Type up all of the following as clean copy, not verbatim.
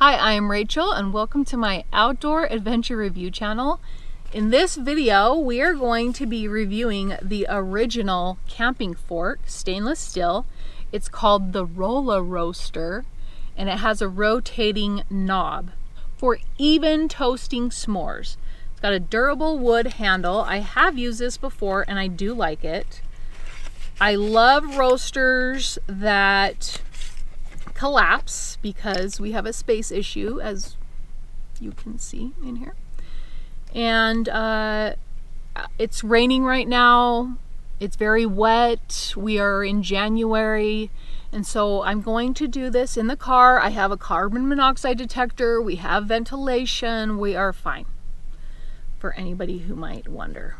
Hi, I am Rachel and welcome to my outdoor adventure review channel. In this video, we are going to be reviewing the original camping fork, stainless steel. It's called the Rolla roaster and it has a rotating knob for even toasting s'mores. It's got a durable wood handle. I have used this before and I do like it. I love roasters that collapse because we have a space issue, as you can see in here. And it's raining right now. It's very wet. We are in January. And so I'm going to do this in the car. I have a carbon monoxide detector. We have ventilation. We are fine, for anybody who might wonder.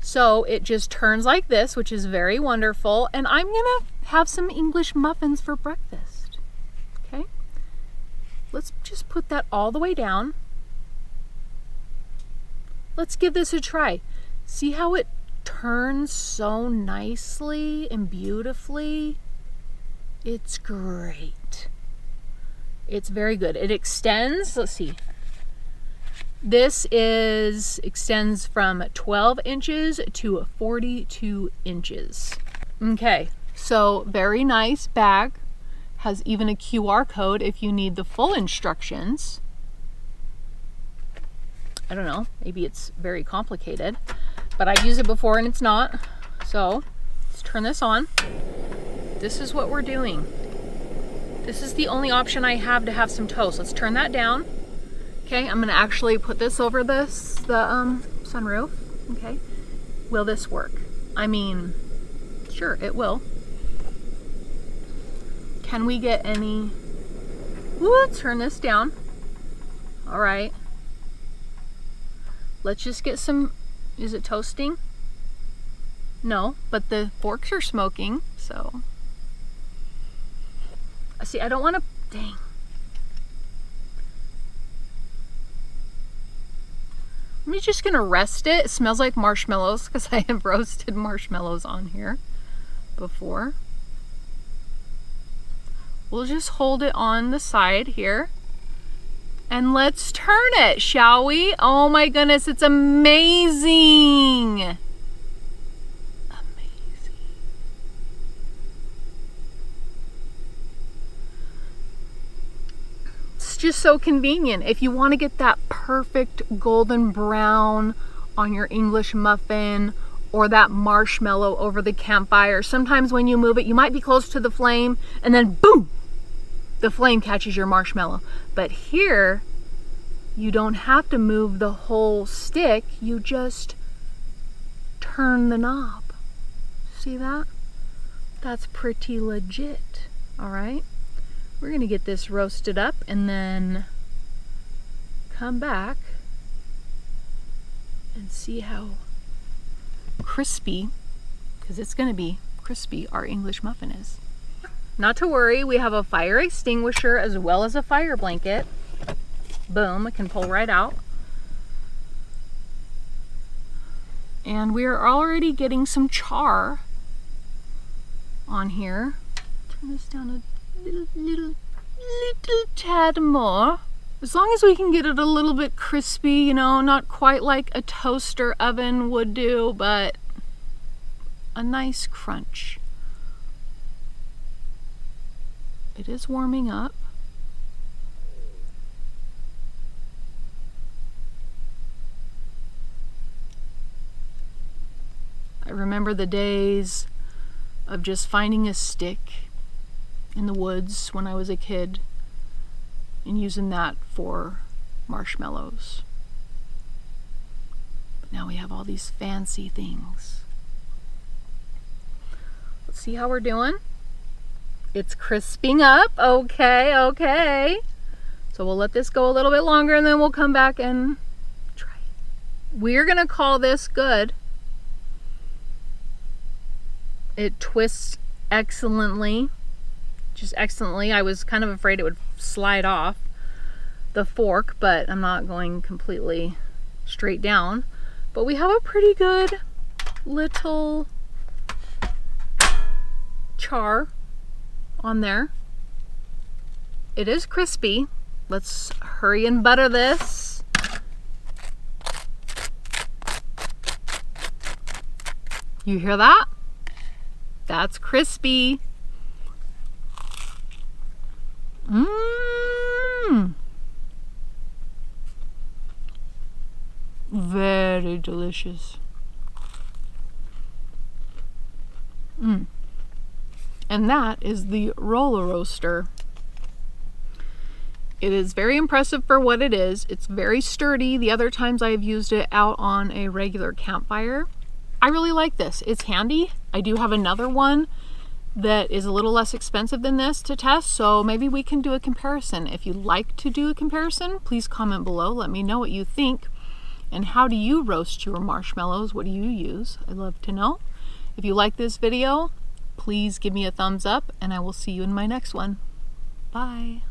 So it just turns like this, which is very wonderful. And I'm gonna have some English muffins for breakfast. Okay, let's just put that all the way down. Let's give this a try. See how it turns so nicely and beautifully? It's great. It's very good. It extends, let's see. This extends from 12 inches to 42 inches. Okay, so very nice bag. Has even a QR code if you need the full instructions. I don't know, maybe it's very complicated, but I've used it before and it's not. So let's turn this on. This is what we're doing. This is the only option I have to have some toast. Let's turn that down. Okay, I'm gonna actually put this over the sunroof. Okay, will this work? I mean, sure, it will. Can we get any? Ooh, turn this down. All right. Let's just get some. Is it toasting? No, but the forks are smoking. So, see, I don't want to. Dang. I'm just gonna rest it. It smells like marshmallows because I have roasted marshmallows on here before. We'll just hold it on the side here and let's turn it, shall we? Oh my goodness, it's amazing. Just so convenient if you want to get that perfect golden brown on your English muffin or that marshmallow over the campfire. Sometimes when you move it, you might be close to the flame and then boom, the flame catches your marshmallow. But here, you don't have to move the whole stick. You just turn the knob. See that? That's pretty legit. All right. We're gonna get this roasted up and then come back and see how crispy, because it's gonna be crispy, our English muffin is. Not to worry, we have a fire extinguisher as well as a fire blanket. Boom, it can pull right out. And we are already getting some char on here. Turn this down a little tad more. As long as we can get it a little bit crispy, you know, not quite like a toaster oven would do, but a nice crunch. It is warming up. I remember the days of just finding a stick in the woods when I was a kid and using that for marshmallows. But now we have all these fancy things. Let's see how we're doing. It's crisping up. Okay, okay. So we'll let this go a little bit longer and then we'll come back and try it. We're gonna call this good. It twists excellently. Just excellently. I was kind of afraid it would slide off the fork, but I'm not going completely straight down. But we have a pretty good little char on there. It is crispy. let's hurry and butter this. You hear that? That's crispy. Mmm. Very delicious. And that is the Rolla roaster. It is very impressive for what it is. It's very sturdy. The other times I've used it out on a regular campfire. I really like this. It's handy. I do have another one that is a little less expensive than this to test, so maybe we can do a comparison. If you'd like to do a comparison, please comment below. Let me know what you think. And how do you roast your marshmallows? What do you use? I'd love to know. If you like this video, please give me a thumbs up, and I will see you in my next one. Bye.